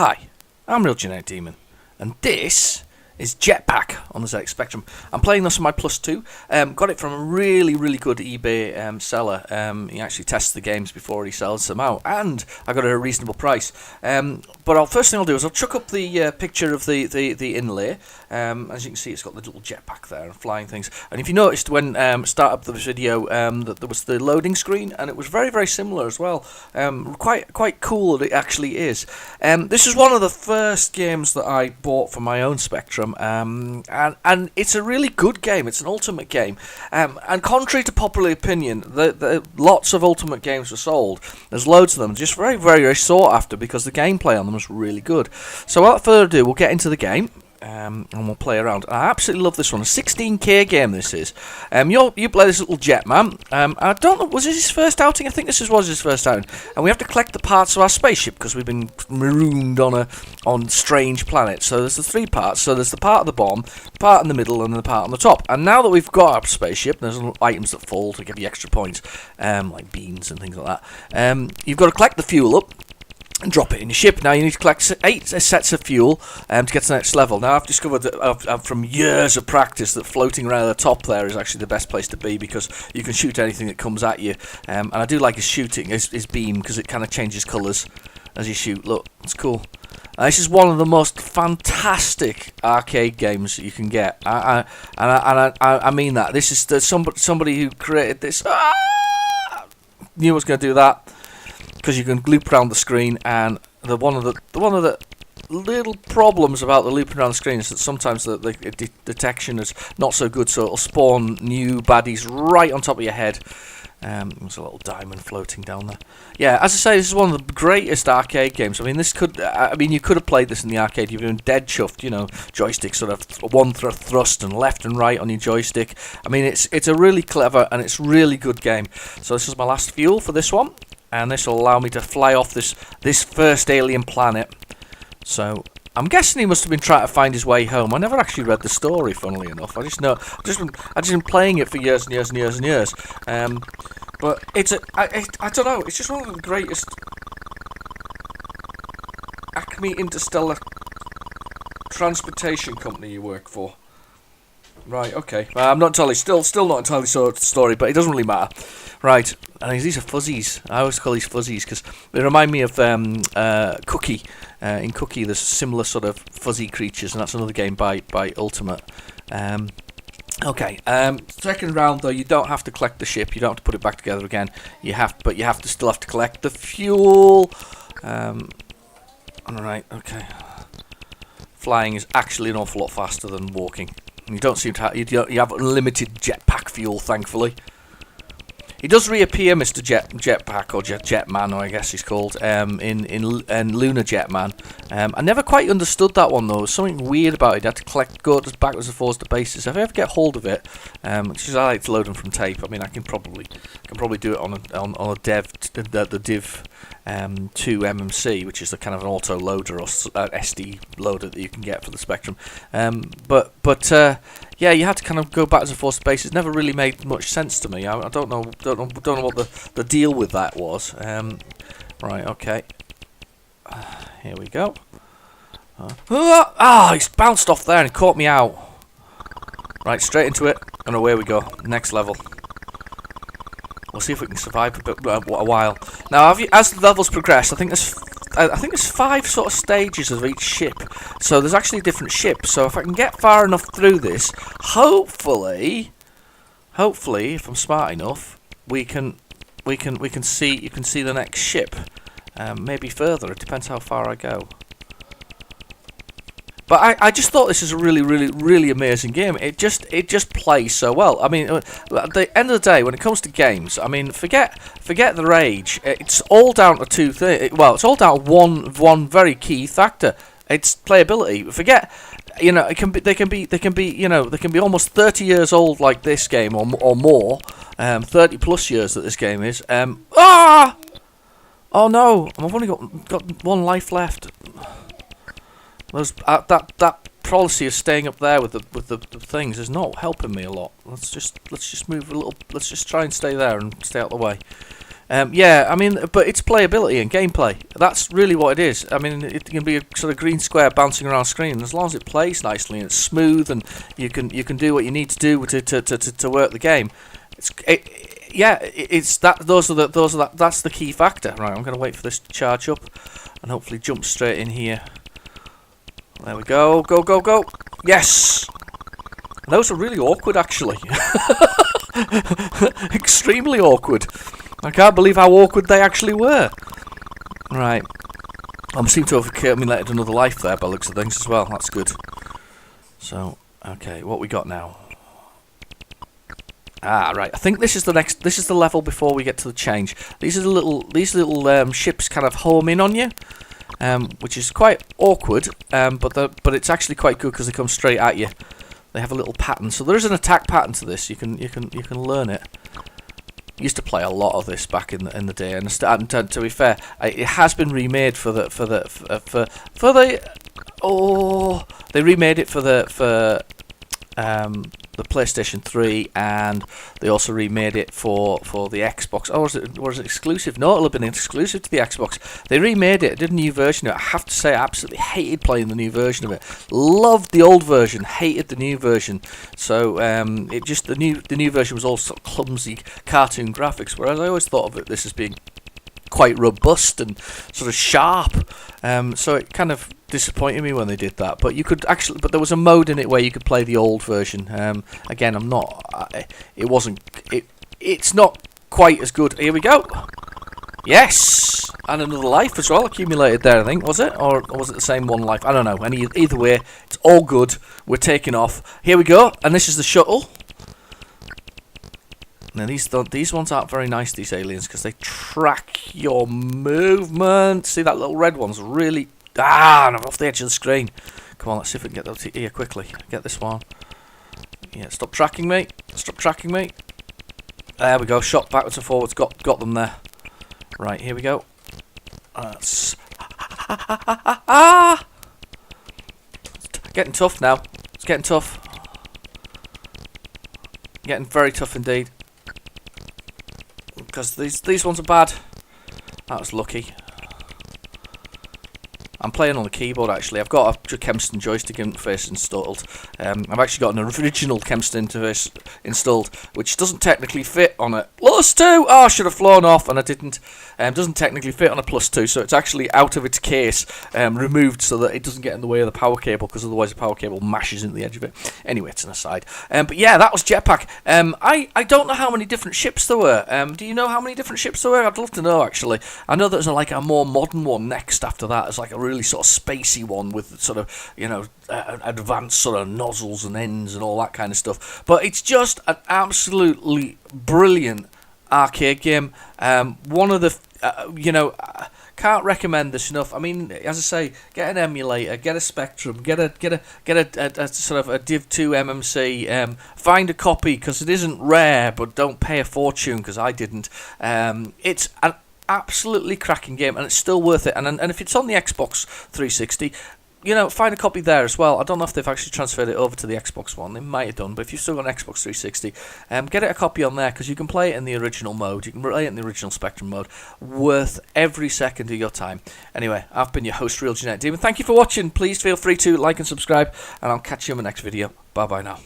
Hi, I'm Real Genetic Demon, and this is Jetpac on the ZX Spectrum. I'm playing this on my Plus 2. Got it from a really good eBay seller. He actually tests the games before he sells them out, and I got it at a reasonable price. But first thing I'll do is I'll chuck up the picture of the inlay. As you can see, it's got the little jetpack there and flying things. And if you noticed when start up the video, that there was the loading screen, and it was very similar as well. Quite cool that it actually is. This is one of the first games that I bought for my own Spectrum, and it's a really good game. It's an ultimate game, and contrary to popular opinion, lots of ultimate games were sold. There's loads of them, just very sought after because the gameplay on them was really good. So without further ado, we'll get into the game. And we'll play around. I absolutely love this one. A 16K game this is. You play this little Jetman. I don't know, was this his first outing? I think this was his first outing. And we have to collect the parts of our spaceship because we've been marooned on strange planets. So there's the three parts. So there's the part of the bomb, the part in the middle, and the part on the top. And now that we've got our spaceship, there's items that fall to give you extra points, like beans and things like that. You've got to collect the fuel up and drop it in your ship. Now you need to collect 8 sets of fuel to get to the next level. Now I've discovered that from years of practice that floating around the top there is actually the best place to be because you can shoot anything that comes at you. And I do like his shooting, his beam, because it kind of changes colours as you shoot. Look, it's cool. This is one of the most fantastic arcade games that you can get. I mean that. This is somebody who created this. Knew I was going to do that. Because you can loop around the screen, and one of the little problems about the looping around the screen is that sometimes the detection is not so good, so it'll spawn new baddies right on top of your head. There's a little diamond floating down there. Yeah, as I say, this is one of the greatest arcade games. I mean, you could have played this in the arcade. You've been dead chuffed, joystick sort of one thrust and left and right on your joystick. I mean, it's a really clever and it's really good game. So this is my last fuel for this one. And this will allow me to fly off this first alien planet. So I'm guessing he must have been trying to find his way home. I never actually read the story, funnily enough. I just been playing it for years and years. But I don't know. It's just one of the greatest Acme Interstellar Transportation Company you work for. Right, okay. I'm not entirely, still not entirely sure of the story, but it doesn't really matter. Right, and these are fuzzies. I always call these fuzzies because they remind me of Cookie. In Cookie, there's similar sort of fuzzy creatures, and that's another game by Ultimate. Okay, second round though, you don't have to collect the ship. You don't have to put it back together again. But you still have to collect the fuel. Alright, okay. Flying is actually an awful lot faster than walking. You don't seem to have, you have unlimited jetpack fuel, thankfully. He does reappear, Mr. Jetpack, or Jetman, or I guess he's called, in Lunar Jetman. I never quite understood that one though. There was something weird about it. You had to go backwards and forwards to bases. If I ever get hold of it, because I like to load them from tape. I mean, I can probably do it on a the Div 2 MMC, which is a kind of an auto loader or SD loader that you can get for the Spectrum. Yeah, you had to kind of go backwards and forwards to bases. It never really made much sense to me. I don't know what the deal with that was. Right, okay. Here we go. He's bounced off there and caught me out. Right, straight into it, and away we go. Next level. We'll see if we can survive a while. Now, as the levels progress, I think there's 5 sort of stages of each ship. So there's actually different ships. So if I can get far enough through this, hopefully, if I'm smart enough, you can see the next ship. Maybe further. It depends how far I go. But I just thought this is a really amazing game. It just plays so well. I mean, at the end of the day, when it comes to games, I mean, forget the rage. It's all down to two things. Well, it's all down to one very key factor. It's playability. Forget, they can be almost 30 years old like this game or more. 30 plus years that this game is. Oh no! I've only got 1 life left. That policy of staying up there with the things is not helping me a lot. Let's just move a little. Let's just try and stay there and stay out of the way. Yeah, I mean, but it's playability and gameplay. That's really what it is. I mean, it can be a sort of green square bouncing around screen. As long as it plays nicely and it's smooth, and you can do what you need to do to work the game. It's that. That's the key factor. Right, I'm going to wait for this to charge up, and hopefully jump straight in here. There we go. Go, go, go. Yes. Those are really awkward, actually. Extremely awkward. I can't believe how awkward they actually were. Right. I seem to have accumulated another life there by the looks of things as well. That's good. So, okay, what we got now? Ah, right. I think this is the level before we get to the change. These little ships kind of home in on you, which is quite awkward. But it's actually quite good because they come straight at you. They have a little pattern, so there is an attack pattern to this. You can learn it. Used to play a lot of this back in the day, and to be fair, it has been remade for the they remade it for the PlayStation 3, and they also remade it for the Xbox. Oh, was it exclusive? No, it'll have been exclusive to the Xbox. They remade it, did a new version of it. I have to say, I absolutely hated playing the new version of it. Loved the old version, hated the new version. So the new version was all sort of clumsy cartoon graphics, whereas I always thought of this as being quite robust and sort of sharp. So it kind of disappointed me when they did that. But there was a mode in it where you could play the old version. Again, it's not quite as good. Here we go. Yes, and another life as well accumulated there. I think, was it, or was it the same one life? I don't know. Either way, it's all good. We're taking off. Here we go, and this is the shuttle. Now these ones aren't very nice, these aliens, because they track your movement. See, that little red one's really and I'm off the edge of the screen. Come on, let's see if we can get that here quickly. Get this one. Yeah, stop tracking me. Stop tracking me. There we go. Shot backwards and forwards. Got them there. Right, here we go. It's getting tough now. It's getting tough. Getting very tough indeed. Because these ones are bad. That was lucky. I'm playing on the keyboard, actually. I've got a Kempston joystick interface installed. I've actually got an original Kempston interface installed, which doesn't technically fit on a plus 2. Oh, I should have flown off, and I didn't. Doesn't technically fit on a plus 2, so it's actually out of its case, removed so that it doesn't get in the way of the power cable, because otherwise the power cable mashes into the edge of it. Anyway, it's an aside. But yeah, that was Jetpac. I don't know how many different ships there were. Do you know how many different ships there were? I'd love to know, actually. I know there's like a more modern one next after that. It's like a really sort of spacey one with sort of, advanced sort of nozzles and ends and all that kind of stuff. But it's just an absolutely brilliant arcade game. One of the, can't recommend this enough. I mean, as I say, get an emulator, get a Spectrum, get a sort of a Div 2 MMC. Find a copy, because it isn't rare, but don't pay a fortune, because I didn't. It's an absolutely cracking game, and it's still worth it. And if it's on the Xbox 360, find a copy there as well. I don't know if they've actually transferred it over to the Xbox One. They might have done, but if you've still got an Xbox 360, get it a copy on there, because you can play it in the original mode. You can play it in the original Spectrum mode. Worth every second of your time. Anyway, I've been your host, Real Genetic Demon. Thank you for watching. Please feel free to like and subscribe, and I'll catch you in the next video. Bye-bye now.